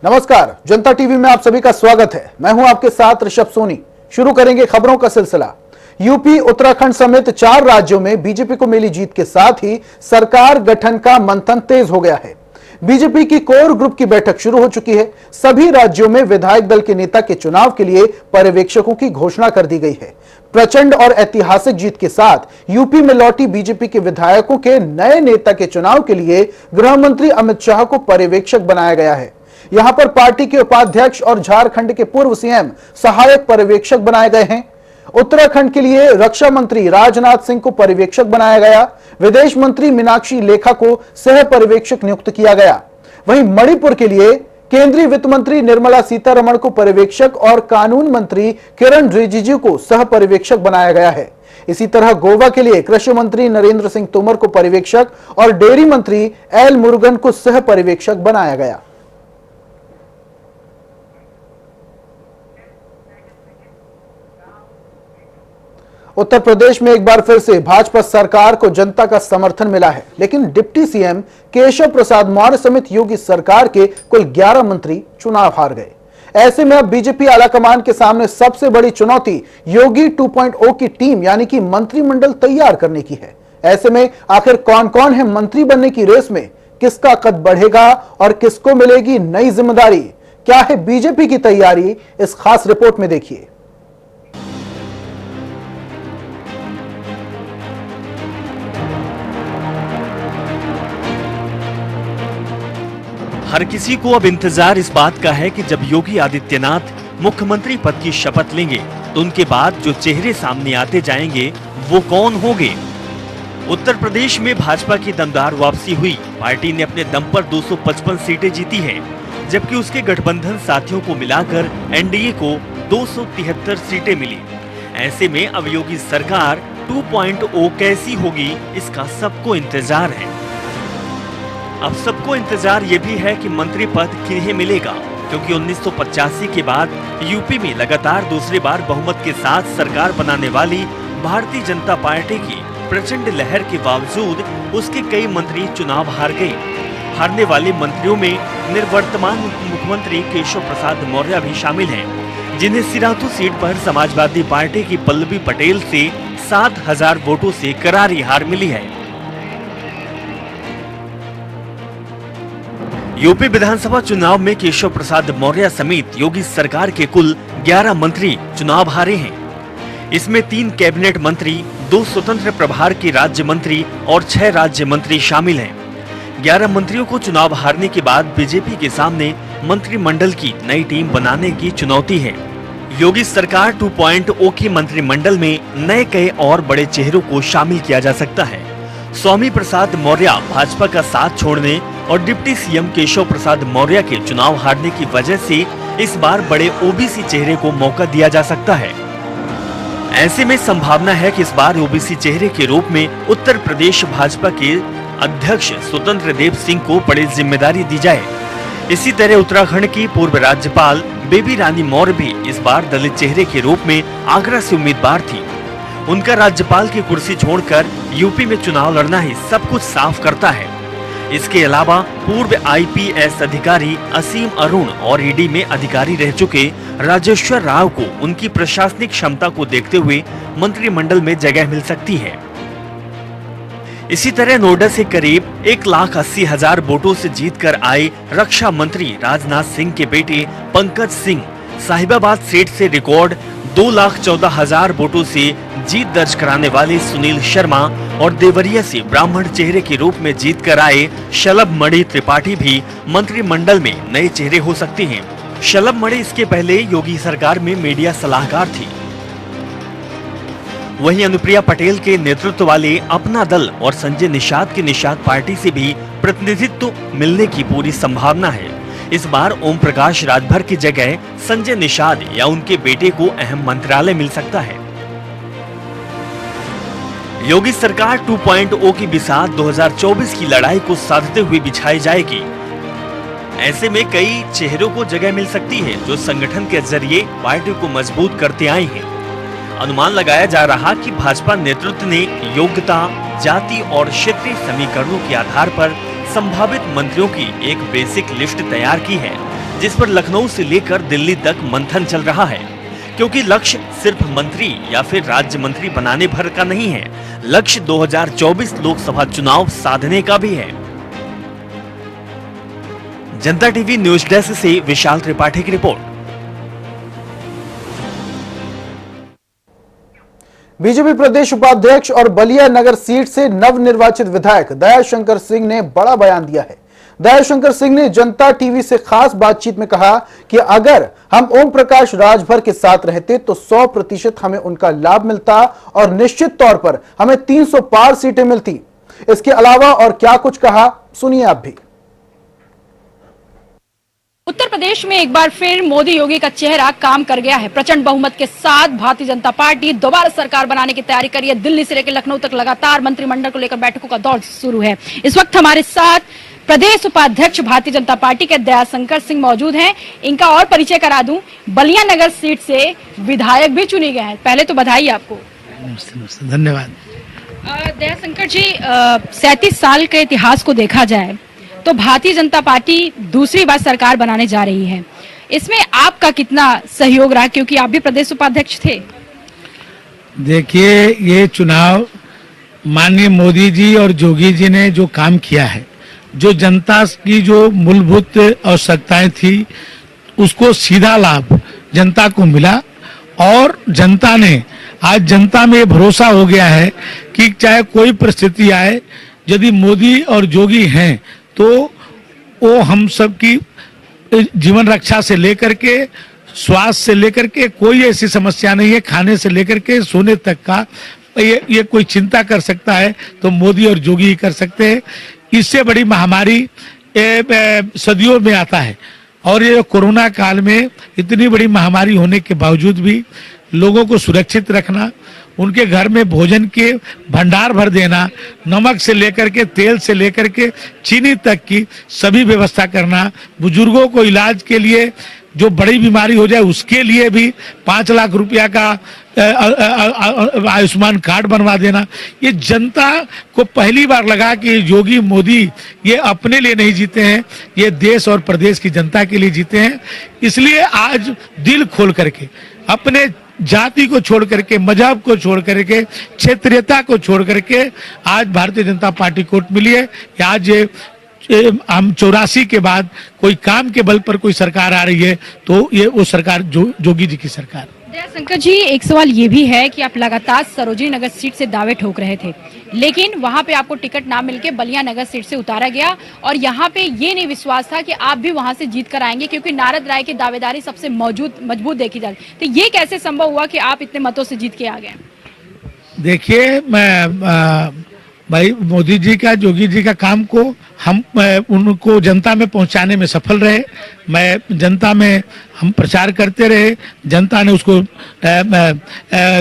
नमस्कार, जनता टीवी में आप सभी का स्वागत है। मैं हूं आपके साथ ऋषभ सोनी। शुरू करेंगे खबरों का सिलसिला। यूपी, उत्तराखंड समेत 4 राज्यों में बीजेपी को मिली जीत के साथ ही सरकार गठन का मंथन तेज हो गया है। बीजेपी की कोर ग्रुप की बैठक शुरू हो चुकी है। सभी राज्यों में विधायक दल के नेता के चुनाव के लिए पर्यवेक्षकों की घोषणा कर दी गई है। प्रचंड और ऐतिहासिक जीत के साथ यूपी में लौटी बीजेपी के विधायकों के नए नेता के चुनाव के लिए गृह मंत्री अमित शाह को पर्यवेक्षक बनाया गया है। यहां पर पार्टी के उपाध्यक्ष और झारखंड के पूर्व सीएम सहायक पर्यवेक्षक बनाए गए हैं। उत्तराखंड के लिए रक्षा मंत्री राजनाथ सिंह को पर्यवेक्षक बनाया गया। विदेश मंत्री मीनाक्षी लेखा को सह पर्यवेक्षक नियुक्त किया गया। वहीं मणिपुर के लिए केंद्रीय वित्त मंत्री निर्मला सीतारमण को पर्यवेक्षक और कानून मंत्री किरण रिजिजू को सह पर्यवेक्षक बनाया गया है। इसी तरह गोवा के लिए कृषि मंत्री नरेंद्र सिंह तोमर को पर्यवेक्षक और डेयरी मंत्री एल मुरुगन को सह पर्यवेक्षक बनाया गया। उत्तर प्रदेश में एक बार फिर से भाजपा सरकार को जनता का समर्थन मिला है, लेकिन डिप्टी सीएम केशव प्रसाद मौर्य समेत योगी सरकार के कुल 11 मंत्री चुनाव हार गए। ऐसे में अब बीजेपी आलाकमान के सामने सबसे बड़ी चुनौती योगी 2.0 की टीम यानी कि मंत्रिमंडल तैयार करने की है। ऐसे में आखिर कौन कौन है मंत्री बनने की रेस में, किसका कद बढ़ेगा और किसको मिलेगी नई जिम्मेदारी, क्या है बीजेपी की तैयारी, इस खास रिपोर्ट में देखिए। हर किसी को अब इंतजार इस बात का है कि जब योगी आदित्यनाथ मुख्यमंत्री पद की शपथ लेंगे तो उनके बाद जो चेहरे सामने आते जाएंगे वो कौन होंगे। उत्तर प्रदेश में भाजपा की दमदार वापसी हुई। पार्टी ने अपने दम पर 255 सीटें जीती हैं, जबकि उसके गठबंधन साथियों को मिलाकर एनडीए को 273 सीटें मिली। ऐसे में अब योगी सरकार 2.0 कैसी होगी, इसका सबको इंतजार है। अब सबको इंतजार ये भी है कि मंत्री पद किन्हें मिलेगा, क्योंकि 1985 के बाद यूपी में लगातार दूसरी बार बहुमत के साथ सरकार बनाने वाली भारतीय जनता पार्टी की प्रचंड लहर के बावजूद उसके कई मंत्री चुनाव हार गए। हारने वाले मंत्रियों में निवर्तमान मुख्यमंत्री केशव प्रसाद मौर्य भी शामिल हैं, जिन्हें सिराथू सीट पर समाजवादी पार्टी की पल्लवी पटेल से 7,000 वोटों से करारी हार मिली है। यूपी विधानसभा चुनाव में केशव प्रसाद मौर्य समेत योगी सरकार के कुल 11 मंत्री चुनाव हारे हैं। इसमें 3 कैबिनेट मंत्री, 2 स्वतंत्र प्रभार के राज्य मंत्री और 6 राज्य मंत्री शामिल हैं। 11 मंत्रियों को चुनाव हारने के बाद बीजेपी के सामने मंत्रिमंडल की नई टीम बनाने की चुनौती है। योगी सरकार 2.0 के मंत्रिमंडल में नए कई और बड़े चेहरों को शामिल किया जा सकता है। स्वामी प्रसाद मौर्य भाजपा का साथ छोड़ने और डिप्टी सीएम केशव प्रसाद मौर्य के चुनाव हारने की वजह से इस बार बड़े ओबीसी चेहरे को मौका दिया जा सकता है। ऐसे में संभावना है कि इस बार ओबीसी चेहरे के रूप में उत्तर प्रदेश भाजपा के अध्यक्ष स्वतंत्र देव सिंह को बड़ी जिम्मेदारी दी जाए। इसी तरह उत्तराखंड की पूर्व राज्यपाल बेबी रानी मौर्य भी इस बार दलित चेहरे के रूप में आगरा से उम्मीदवार थी। उनका राज्यपाल की कुर्सी छोड़कर यूपी में चुनाव लड़ना ही सब कुछ साफ करता है। इसके अलावा पूर्व आईपीएस अधिकारी असीम अरुण और ईडी में अधिकारी रह चुके राजेश्वर राव को उनकी प्रशासनिक क्षमता को देखते हुए मंत्रिमंडल में जगह मिल सकती है। इसी तरह नोएडा से करीब 1,80,000 वोटों से जीतकर आए रक्षा मंत्री राजनाथ सिंह के बेटे पंकज सिंह साहिबाबाद सीट से रिकॉर्ड 2,14,000 वोटों से जीत दर्ज कराने वाले सुनील शर्मा और देवरिया से ब्राह्मण चेहरे के रूप में जीत कर आए शलभ मणि त्रिपाठी भी मंत्रिमंडल में नए चेहरे हो सकते हैं। शलभ मणि इसके पहले योगी सरकार में मीडिया सलाहकार थी। वहीं अनुप्रिया पटेल के नेतृत्व वाले अपना दल और संजय निषाद की निषाद पार्टी से भी प्रतिनिधित्व मिलने की पूरी संभावना है। इस बार ओम प्रकाश राजभर की जगह संजय निषाद या उनके बेटे को अहम मंत्रालय मिल सकता है। योगी सरकार 2.0 की बिसात 2024 की लड़ाई को साधते हुए बिछाई जाएगी। ऐसे में कई चेहरों को जगह मिल सकती है जो संगठन के जरिए पार्टी को मजबूत करते आए हैं। अनुमान लगाया जा रहा कि भाजपा नेतृत्व ने योग्यता, जाति और क्षेत्रीय समीकरणों के आधार पर संभावित मंत्रियों की एक बेसिक लिस्ट तैयार की है, जिस पर लखनऊ से लेकर दिल्ली तक मंथन चल रहा है, क्योंकि लक्ष्य सिर्फ मंत्री या फिर राज्य मंत्री बनाने भर का नहीं है, लक्ष्य 2024 लोकसभा चुनाव साधने का भी है। जनता टीवी न्यूज डेस्क से विशाल त्रिपाठी की रिपोर्ट। बीजेपी प्रदेश उपाध्यक्ष और बलिया नगर सीट से नवनिर्वाचित विधायक दयाशंकर सिंह ने बड़ा बयान दिया है। दयाशंकर सिंह ने जनता टीवी से खास बातचीत में कहा कि अगर हम ओम प्रकाश राजभर के साथ रहते तो 100% हमें उनका लाभ मिलता और निश्चित तौर पर हमें 300 पार सीटें मिलती। इसके अलावा और क्या कुछ कहा, सुनिए आप भी। उत्तर प्रदेश में एक बार फिर मोदी योगी का चेहरा काम कर गया है। प्रचंड बहुमत के साथ भारतीय जनता पार्टी दोबारा सरकार बनाने की तैयारी कर रही है। दिल्ली से लेकर लखनऊ तक लगातार मंत्रिमंडल को लेकर बैठकों का दौर शुरू है। इस वक्त हमारे साथ प्रदेश उपाध्यक्ष भारतीय जनता पार्टी के दयाशंकर सिंह मौजूद हैं। इनका और परिचय करा दूं, बलिया नगर सीट से विधायक भी चुने गए हैं। पहले तो बधाई आपको। धन्यवाद। दयाशंकर जी, 37 साल के इतिहास को देखा जाए तो भारतीय जनता पार्टी दूसरी बार सरकार बनाने जा रही है। इसमें आपका कितना सहयोग रहा, क्योंकि आप भी प्रदेश उपाध्यक्ष थे? देखिए, ये चुनाव माननीय मोदी जी और जोगी जी ने जो काम किया है, जो जनता की जो मूलभूत आवश्यकताएं थी, उसको सीधा लाभ जनता को मिला और जनता ने आज जनता में भरोसा हो गया है कि चाहे कोई परिस्थिति आए, यदि मोदी और जोगी हैं तो वो हम सब की जीवन रक्षा से लेकर के स्वास्थ्य से लेकर के कोई ऐसी समस्या नहीं है, खाने से लेकर के सोने तक का ये कोई चिंता कर सकता है तो मोदी और जोगी ही कर सकते हैं। इससे बड़ी महामारी सदियों में आता है और ये कोरोना काल में इतनी बड़ी महामारी होने के बावजूद भी लोगों को सुरक्षित रखना, उनके घर में भोजन के भंडार भर देना, नमक से लेकर के तेल से लेकर के चीनी तक की सभी व्यवस्था करना, बुजुर्गों को इलाज के लिए जो बड़ी बीमारी हो जाए उसके लिए भी 5 लाख रुपया का आयुष्मान कार्ड बनवा देना। ये जनता को पहली बार लगा कि योगी मोदी ये अपने लिए नहीं जीते हैं, ये देश और प्रदेश की जनता के लिए जीते हैं। इसलिए आज दिल खोल करके, अपने जाति को छोड़ करके, मजहब को छोड़ करके, क्षेत्रीयता को छोड़ करके आज भारतीय जनता पार्टी को मिली है कि आज हम 84 के बाद कोई काम के बल पर कोई सरकार आ रही है तो ये वो सरकार जोगी जी की सरकार। दयाशंकर जी, एक सवाल ये भी है कि आप लगातार सरोजिनी नगर सीट से दावे ठोक रहे थे, लेकिन वहां पे आपको टिकट ना मिलके बलिया नगर सीट से उतारा गया और यहाँ पे ये नहीं विश्वास था कि आप भी वहां से जीत कर आएंगे, क्योंकि नारद राय की दावेदारी सबसे मजबूत देखी जाती। तो ये कैसे संभव हुआ कि आप इतने मतों से जीत के आ गए? देखिए, मैं भाई मोदी जी का, जोगी जी का काम को हम उनको जनता में पहुंचाने में सफल रहे। मैं जनता में हम प्रचार करते रहे, जनता ने उसको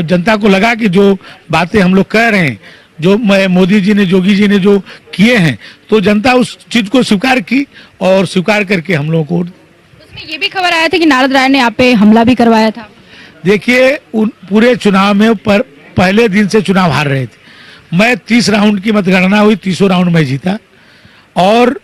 जनता को लगा कि जो बातें हम लोग कह रहे हैं, जो मोदी जी ने, जोगी जी ने जो किए हैं, तो जनता उस चीज को स्वीकार की और स्वीकार करके हम लोगों को। उसमें ये भी खबर आया था कि नारद राय ने आप पे हमला भी करवाया था। देखिए, पूरे चुनाव में पहले दिन से चुनाव हार रहे थे। मैं 30 राउंड की मतगणना हुई, 30 राउंड में जीता और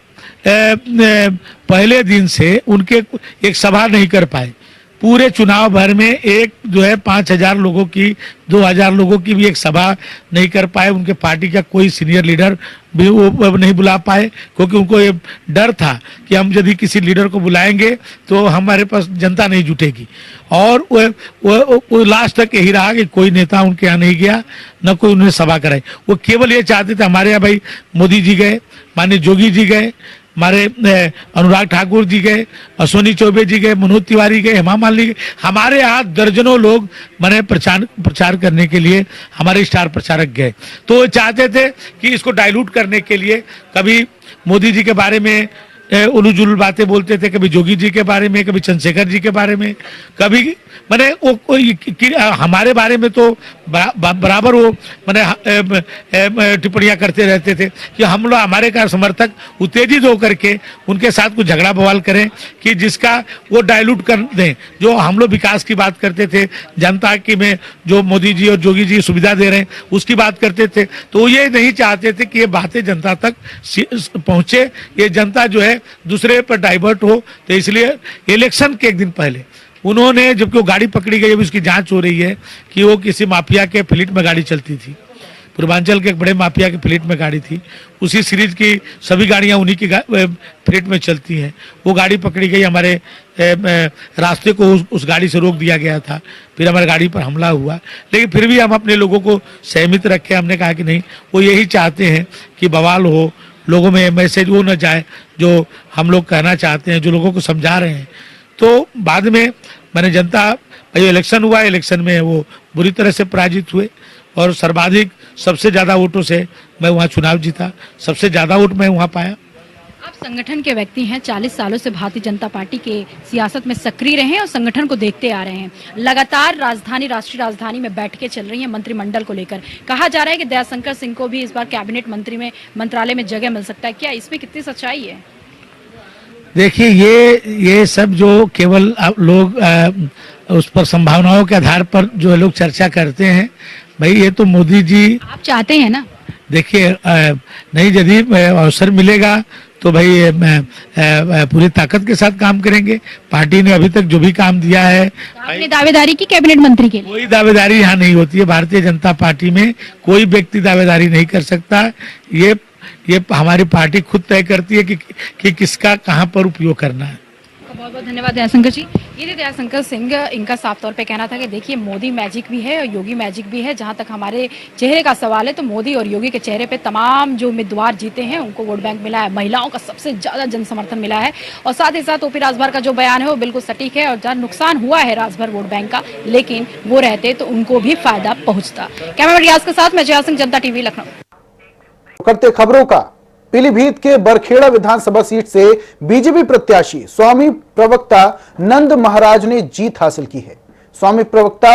पहले दिन से उनके एक सभा नहीं कर पाए। पूरे चुनाव भर में एक जो है 5000 लोगों की, 2000 लोगों की भी एक सभा नहीं कर पाए। उनके पार्टी का कोई सीनियर लीडर भी वो नहीं बुला पाए, क्योंकि उनको ये डर था कि हम यदि किसी लीडर को बुलाएंगे तो हमारे पास जनता नहीं जुटेगी। और वो लास्ट तक यही रहा कि कोई नेता उनके यहाँ नहीं गया, न कोई उन्हें सभा कराई। वो केवल ये चाहते थे, हमारे यहाँ भाई मोदी जी गए, माननीय जोगी जी गए, हमारे अनुराग ठाकुर जी गए, अश्विनी चौबे जी गए, मनोज तिवारी गए, हेमा मालिनी गए, हमारे यहाँ दर्जनों लोग मैंने प्रचार करने के लिए हमारे स्टार प्रचारक गए। तो वो चाहते थे कि इसको डाइल्यूट करने के लिए कभी मोदी जी के बारे में उलूजुल बातें बोलते थे, कभी जोगी जी के बारे में, कभी चंद्रशेखर जी के बारे में, कभी मैंने वो हमारे बारे में तो बराबर वो मैंने टिप्पणियां करते रहते थे कि हम लोग, हमारे का समर्थक उत्तेजित होकर के उनके साथ कुछ झगड़ा बवाल करें कि जिसका वो डाइल्यूट कर दें। जो हम लोग विकास की बात करते थे, जनता की में जो मोदी जी और जोगी जी सुविधा दे रहे हैं उसकी बात करते थे, तो ये नहीं चाहते थे कि ये बातें जनता तक पहुंचे। ये जनता जो है दूसरे पर डाइवर्ट हो। तो इसलिए इलेक्शन के एक दिन पहले उन्होंने, जबकि वो गाड़ी पकड़ी गई, अभी उसकी जांच हो रही है कि वो किसी माफिया के फ्लीट में गाड़ी चलती थी, पूर्वांचल के एक बड़े माफिया के फ्लीट में गाड़ी थी, उसी सीरीज की सभी गाड़ियां उन्हीं की फ्लीट में चलती हैं। वो गाड़ी पकड़ी गई, हमारे रास्ते को उस गाड़ी से रोक दिया गया था, फिर हमारी गाड़ी पर हमला हुआ, लेकिन फिर भी हम अपने लोगों को सहमित रखे। हमने कहा कि नहीं, वो यही चाहते हैं कि बवाल हो, लोगों में मैसेज वो न जाए जो हम लोग कहना चाहते हैं, जो लोगों को समझा रहे हैं। तो बाद में मैंने जनता, जो इलेक्शन हुआ, इलेक्शन में वो बुरी तरह से पराजित हुए और सर्वाधिक सबसे ज़्यादा वोटों से मैं वहाँ चुनाव जीता, सबसे ज़्यादा वोट मैं वहाँ पाया। आप संगठन के व्यक्ति हैं, 40 सालों से भारतीय जनता पार्टी के सियासत में सक्रिय रहे हैं और संगठन को देखते आ रहे हैं। लगातार राजधानी, राष्ट्रीय राजधानी में बैठकें चल रही हैं मंत्रिमंडल को लेकर। कहा जा रहा है कि दयाशंकर सिंह को भी इस बार कैबिनेट मंत्रालय में जगह मिल सकता है। क्या इसमें कितनी सच्चाई है? देखिए, ये सब जो केवल लोग उस पर संभावनाओं के आधार पर जो लोग चर्चा करते हैं, भाई ये तो मोदी जी, आप चाहते हैं ना? देखिए, नहीं, यदि अवसर मिलेगा तो भाई पूरी ताकत के साथ काम करेंगे। पार्टी ने अभी तक जो भी काम दिया है, आपने दावेदारी की कैबिनेट मंत्री के लिए? कोई दावेदारी यहाँ नहीं होती है। भारतीय जनता पार्टी में कोई व्यक्ति दावेदारी नहीं कर सकता। ये हमारी पार्टी खुद तय करती है कि किसका कहाँ पर उपयोग करना है। बहुत बहुत धन्यवाद दयाशंकर जी। ये थे दयाशंकर सिंह। इनका साफ तौर पे कहना था कि देखिए, मोदी मैजिक भी है और योगी मैजिक भी है। जहां तक हमारे चेहरे का सवाल है तो मोदी और योगी के चेहरे पे तमाम जो उम्मीदवार जीते हैं उनको वोट बैंक मिला है, महिलाओं का सबसे ज्यादा जन समर्थन मिला है। और साथ ही साथ ओपी राजभर का जो बयान है वो बिल्कुल सटीक है। और जहाँ नुकसान हुआ है राजभर वोट बैंक का, लेकिन वो रहते तो उनको भी फायदा पहुंचता। कैमरा रियाज के साथ मैं जया सिंह, जनता टीवी, लखनऊ। करते खबरों का, पीलीभीत के बरखेड़ा विधानसभा सीट से बीजेपी प्रत्याशी स्वामी प्रवक्ता नंद महाराज ने जीत हासिल की है। स्वामी प्रवक्ता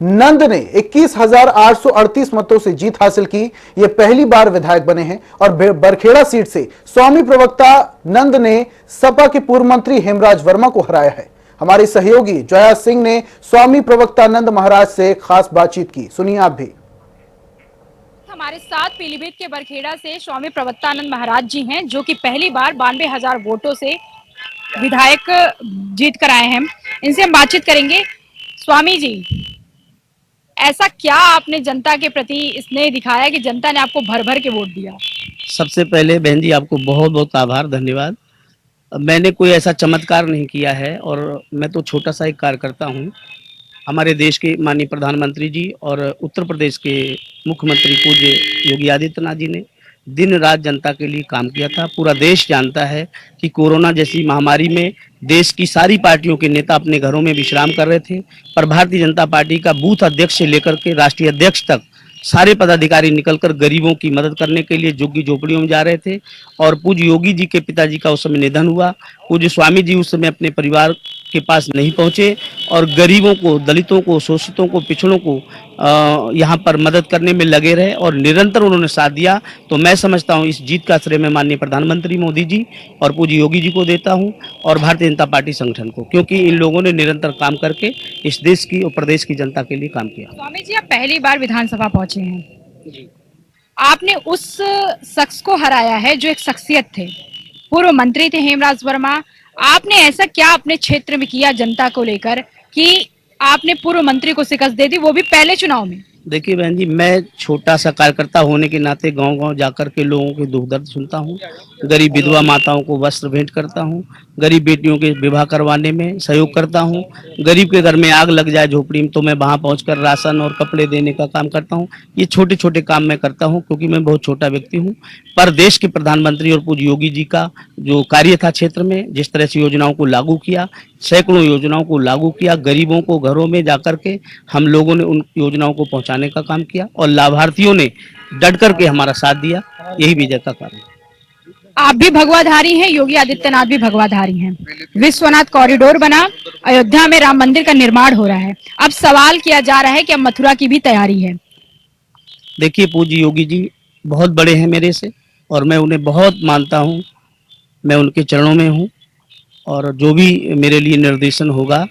नंद ने 21,838 मतों से जीत हासिल की। ये पहली बार विधायक बने हैं और बरखेड़ा सीट से स्वामी प्रवक्ता नंद ने सपा के पूर्व मंत्री हेमराज वर्मा को हराया है। हमारी सहयोगी जया सिंह ने स्वामी प्रवक्ता नंद महाराज से खास बातचीत की, सुनिए आप भी। हमारे साथ पीलीभीत के बरखेड़ा से स्वामी प्रवक्तानंद महाराज जी हैं, जो कि पहली बार 92,000 वोटों से विधायक जीत कर आए हैं। इनसे हम बातचीत करेंगे। स्वामी जी, ऐसा क्या आपने जनता के प्रति स्नेह दिखाया कि जनता ने आपको भर भर के वोट दिया? सबसे पहले बहन जी आपको बहुत बहुत आभार, धन्यवाद। मैंने कोई ऐसा चमत्कार नहीं किया है और मैं तो छोटा सा एक कार्यकर्ता हूँ। हमारे देश के माननीय प्रधानमंत्री जी और उत्तर प्रदेश के मुख्यमंत्री पूज्य योगी आदित्यनाथ जी ने दिन रात जनता के लिए काम किया था। पूरा देश जानता है कि कोरोना जैसी महामारी में देश की सारी पार्टियों के नेता अपने घरों में विश्राम कर रहे थे, पर भारतीय जनता पार्टी का बूथ अध्यक्ष से लेकर के राष्ट्रीय अध्यक्ष तक सारे पदाधिकारी निकलकर गरीबों की मदद करने के लिए झुग्गी झोपड़ियों में जा रहे थे। और पूज्य योगी जी के पिताजी का उस समय निधन हुआ। पूज्य स्वामी जी उस समय अपने परिवार के पास नहीं पहुंचे और गरीबों को, दलितों को, शोषितों को, पिछड़ों को यहाँ पर मदद करने में लगे रहे और निरंतर उन्होंने साथ दिया। तो मैं समझता हूँ इस जीत का श्रेय मैं माननीय प्रधानमंत्री मोदी जी और पूज्य योगी जी को देता हूँ और भारतीय जनता पार्टी संगठन को, क्योंकि इन लोगों ने निरंतर काम करके इस देश की और प्रदेश की जनता के लिए काम किया। स्वामी जी, आप पहली बार विधानसभा पहुंचे हैं। आपने उस शख्स को हराया है जो एक शख्सियत थे, पूर्व मंत्री थे हेमराज वर्मा। आपने ऐसा क्या अपने क्षेत्र में किया जनता को लेकर कि आपने पूर्व मंत्री को शिकस्त दे दी, वो भी पहले चुनाव में? देखिए बहन जी, मैं छोटा सा कार्यकर्ता होने के नाते गांव-गांव जाकर के लोगों के दुख दर्द सुनता हूं, गरीब विधवा माताओं को वस्त्र भेंट करता हूं, गरीब बेटियों के विवाह करवाने में सहयोग करता हूं, गरीब के घर में आग लग जाए झोपड़ी में तो मैं वहां पहुंचकर राशन और कपड़े देने का काम करता हूं। ये छोटे छोटे काम मैं करता हूं क्योंकि मैं बहुत छोटा व्यक्ति हूँ, पर देश के प्रधानमंत्री और पूज्य योगी जी का जो कार्य था क्षेत्र में, जिस तरह से योजनाओं को लागू किया, सैकड़ों योजनाओं को लागू किया, गरीबों को घरों में जाकर के हम लोगों ने उन योजनाओं को पहुंचाने का काम किया और लाभार्थियों ने डट करके हमारा साथ दिया। यही विजय का कारण। आप भी भगवाधारी हैं, योगी आदित्यनाथ भी भगवाधारी हैं। विश्वनाथ कॉरिडोर बना, अयोध्या में राम मंदिर का निर्माण हो रहा है। अब सवाल किया जा रहा है कि अब मथुरा की भी तैयारी है। देखिए, पूज्य योगी जी बहुत बड़े हैं मेरे से और मैं उन्हें बहुत मानता हूँ। मैं उनके चरणों में हूँ और जो भी मेरे लिए निर्देशन होगा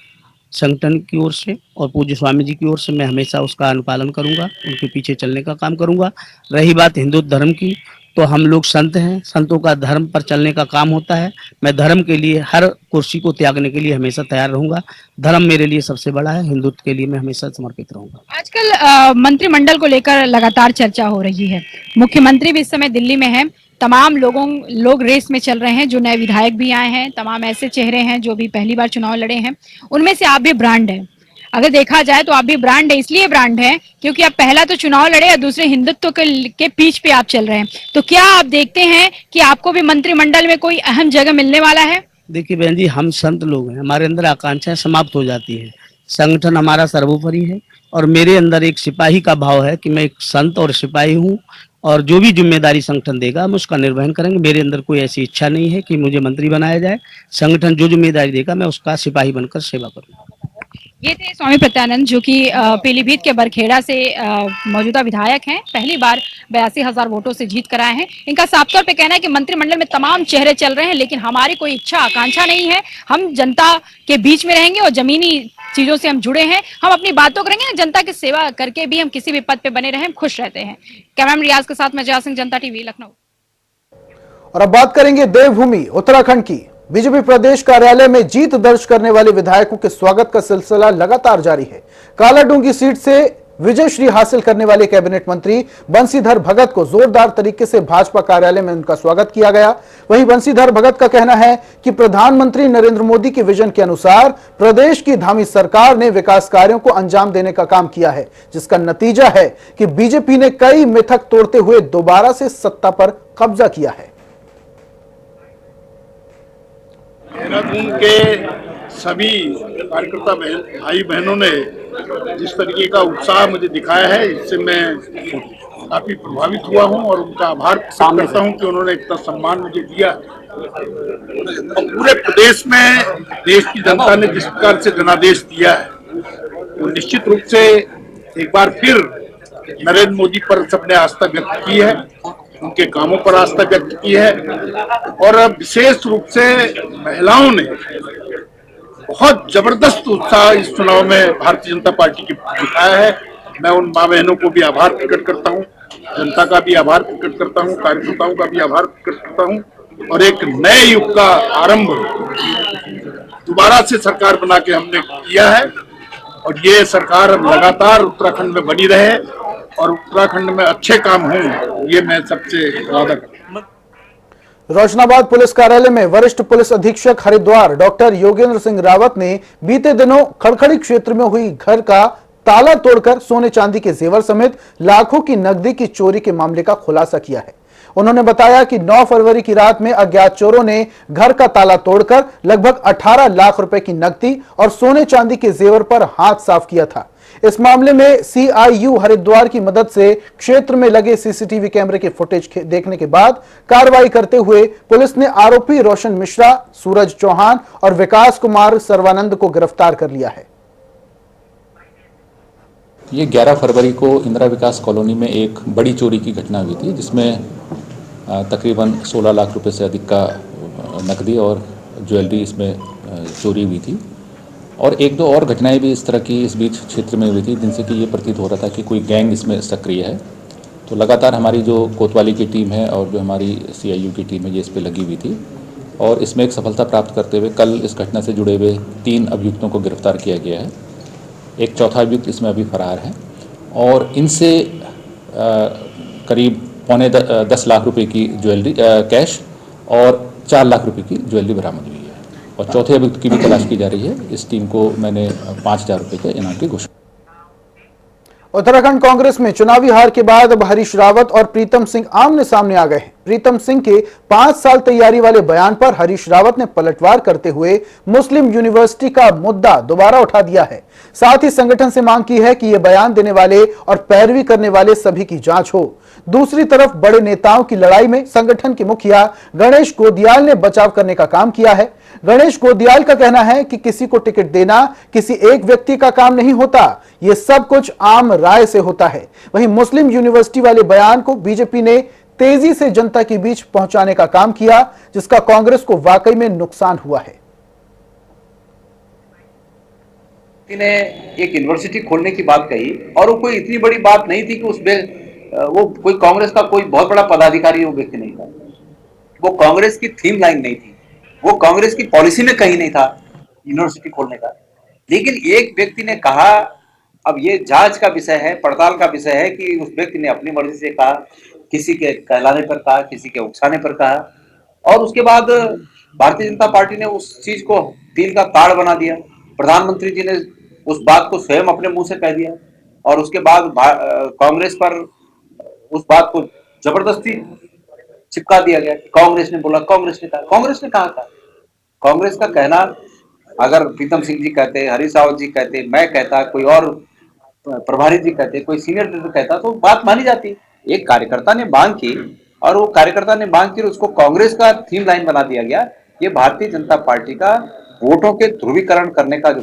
संगठन की ओर से और पूज्य स्वामी जी की ओर से, मैं हमेशा उसका अनुपालन करूंगा, उनके पीछे चलने का काम करूंगा। रही बात हिंदू धर्म की, तो हम लोग संत हैं, संतों का धर्म पर चलने का काम होता है। मैं धर्म के लिए हर कुर्सी को त्यागने के लिए हमेशा तैयार रहूंगा। धर्म मेरे लिए सबसे बड़ा है, हिंदुत्व के लिए मैं हमेशा समर्पित रहूंगा। आजकल मंत्रिमंडल को लेकर लगातार चर्चा हो रही है। मुख्यमंत्री भी इस समय दिल्ली में है। तमाम लोग रेस में चल रहे हैं। जो नए विधायक भी आए हैं, तमाम ऐसे चेहरे हैं जो भी पहली बार चुनाव लड़े हैं। उनमें से आप भी ब्रांड हैं। अगर देखा जाए तो आप भी ब्रांड है, इसलिए ब्रांड है क्योंकि आप पहला तो चुनाव लड़े और दूसरे हिंदुत्व के पीछ पे आप चल रहे हैं। तो क्या आप देखते हैं कि आपको भी मंत्रिमंडल में कोई अहम जगह मिलने वाला है? देखिए बहन जी, हम संत लोग हैं, हमारे अंदर आकांक्षाएं समाप्त हो जाती है। संगठन हमारा सर्वोपरि है और मेरे अंदर एक सिपाही का भाव है कि मैं एक संत और सिपाही हूँ और जो भी जिम्मेदारी संगठन देगा हम उसका निर्वहन करेंगे। मेरे अंदर कोई ऐसी इच्छा नहीं है कि मुझे मंत्री बनाया जाए। संगठन जो जिम्मेदारी देगा मैं उसका सिपाही बनकर सेवा करूँगा। ये थे स्वामी प्रत्यानंद, जो कि पीलीभीत के बरखेड़ा से मौजूदा विधायक हैं। पहली बार 82,000 वोटों से जीत कर आए हैं। इनका साफ तौर पे कहना है कि मंत्रिमंडल में तमाम चेहरे चल रहे हैं, लेकिन हमारी कोई इच्छा आकांक्षा नहीं है। हम जनता के बीच में रहेंगे और जमीनी चीजों से हम जुड़े हैं। हम अपनी बातों करेंगे, जनता की सेवा करके भी हम किसी भी पद पे बने रहे, हम खुश रहते हैं। कैमरामैन रियाज के साथ मैं जया सिंह, जनता टीवी, लखनऊ। और अब बात करेंगे देवभूमि उत्तराखंड की। बीजेपी प्रदेश कार्यालय में जीत दर्ज करने वाले विधायकों के स्वागत का सिलसिला लगातार जारी है। कालाडूंगी सीट से विजय श्री हासिल करने वाले कैबिनेट मंत्री बंशीधर भगत को जोरदार तरीके से भाजपा कार्यालय में उनका स्वागत किया गया। वहीं बंशीधर भगत का कहना है कि प्रधानमंत्री नरेंद्र मोदी के विजन के अनुसार प्रदेश की धामी सरकार ने विकास कार्यों को अंजाम देने का काम किया है, जिसका नतीजा है कि बीजेपी ने कई मिथक तोड़ते हुए दोबारा से सत्ता पर कब्जा किया है। देहरादून के सभी कार्यकर्ता भाई बहनों ने जिस तरीके का उत्साह मुझे दिखाया है, इससे मैं काफी प्रभावित हुआ हूं और उनका आभार प्रकट करता हूं कि उन्होंने इतना सम्मान मुझे दिया। और पूरे प्रदेश में देश की जनता ने जिस प्रकार से जनादेश दिया है, वो निश्चित रूप से एक बार फिर नरेंद्र मोदी पर सबने आस्था व्यक्त की है, उनके कामों पर आस्था व्यक्त की है और विशेष रूप से महिलाओं ने बहुत जबरदस्त उत्साह इस चुनाव में भारतीय जनता पार्टी की दिखाया है। मैं उन माँ बहनों को भी आभार प्रकट करता हूँ, जनता का भी आभार प्रकट करता हूँ, कार्यकर्ताओं का भी आभार प्रकट करता हूँ और एक नए युग का आरंभ दोबारा से सरकार बना के हमने किया है और ये सरकार लगातार उत्तराखंड में बनी रहे और उत्तराखंड में अच्छे काम हों, ये मैं सबसे वादा करता हूं। रोशनाबाद पुलिस कार्यालय में वरिष्ठ पुलिस अधीक्षक हरिद्वार डॉक्टर योगेंद्र सिंह रावत ने बीते दिनों खड़खड़ी क्षेत्र में हुई घर का ताला तोड़कर सोने चांदी के जेवर समेत लाखों की नकदी की चोरी के मामले का खुलासा किया है। उन्होंने बताया कि 9 फरवरी की रात में अज्ञात चोरों ने घर का ताला तोड़कर लगभग 18 लाख रुपए की नकदी और सोने चांदी के जेवर पर हाथ साफ किया था। इस मामले में सीआईयू हरिद्वार की मदद से क्षेत्र में लगे सीसीटीवी कैमरे के फुटेज देखने के बाद कार्रवाई करते हुए पुलिस ने आरोपी रोशन मिश्रा, सूरज चौहान और विकास कुमार सर्वानंद को गिरफ्तार कर लिया है। ये 11 फरवरी को इंदिरा विकास कॉलोनी में एक बड़ी चोरी की घटना हुई थी, जिसमें तकरीबन 16 लाख रुपए से अधिक का नकदी और ज्वेलरी इसमें चोरी हुई थी और एक दो और घटनाएं भी इस तरह की इस बीच क्षेत्र में हुई थी, जिनसे कि ये प्रतीत हो रहा था कि कोई गैंग इसमें सक्रिय है। तो लगातार हमारी जो कोतवाली की टीम है और जो हमारी सीआईयू की टीम है, ये इस पर लगी हुई थी और इसमें एक सफलता प्राप्त करते हुए कल इस घटना से जुड़े हुए 3 अभियुक्तों को गिरफ्तार किया गया है। एक चौथा अभियुक्त इसमें अभी फरार है और इनसे करीब 10 लाख रुपए की ज्वेलरी कैश और 4 लाख रुपए की ज्वेलरी बरामद हुई है और चौथे अभियुक्त की भी तलाश की जा रही है। इस टीम को मैंने 5,000 रुपए के इनाम की घोषणा। उत्तराखंड कांग्रेस में चुनावी हार के बाद अब हरीश रावत और प्रीतम सिंह आमने सामने आ गए हैं। प्रीतम सिंह के 5 साल तैयारी वाले बयान पर हरीश रावत ने पलटवार करते हुए मुस्लिम यूनिवर्सिटी का मुद्दा दोबारा उठा दिया है। साथ ही संगठन से मांग की है कि यह बयान देने वाले और पैरवी करने वाले सभी की जांच हो। दूसरी तरफ बड़े नेताओं की लड़ाई में संगठन के मुखिया गणेश गोदियाल ने बचाव करने का काम किया है। गणेश गोदियाल का कहना है कि किसी को टिकट देना किसी एक व्यक्ति का काम नहीं होता, यह सब कुछ आम राय से होता है। वहीं मुस्लिम यूनिवर्सिटी वाले बयान को बीजेपी ने तेजी से जनता के बीच पहुंचाने का काम किया, जिसका कांग्रेस को वाकई में नुकसान हुआ है। ने एक यूनिवर्सिटी खोलने की बात कही और वो कोई इतनी बड़ी बात नहीं थी कि उसमें वो कोई कांग्रेस का कोई बहुत बड़ा पदाधिकारी वो व्यक्ति नहीं था, वो कांग्रेस की थीम लाइन नहीं थी, वो कांग्रेस की पॉलिसी में कहीं नहीं था यूनिवर्सिटी खोलने का। लेकिन एक व्यक्ति ने कहा, अब ये जांच का विषय है, पड़ताल का विषय है कि उस व्यक्ति ने अपनी मर्जी से कहा, किसी के कहलाने पर कहा, किसी के उकसाने पर कहा, और उसके बाद भारतीय जनता पार्टी ने उस चीज को तिल का ताड़ बना दिया। प्रधानमंत्री जी ने उस बात को स्वयं अपने मुंह से कह दिया और उसके बाद कांग्रेस पर उस बात को जबरदस्ती चिपका दिया गया। कांग्रेस ने बोला, कांग्रेस ने कहा, कांग्रेस ने कहा था। कांग्रेस का कहना अगर प्रीतम सिंह जी कहते, हरीश रावत जी कहते, मैं कहता, कोई और प्रभारी जी कहते, कोई सीनियर लीडर कहता, तो बात मानी जाती। एक कार्यकर्ता ने मांग की और वो कार्यकर्ता ने मांग की, उसको कांग्रेस का थीम लाइन बना दिया गया। ये भारतीय जनता पार्टी का वोटों के ध्रुवीकरण करने का जो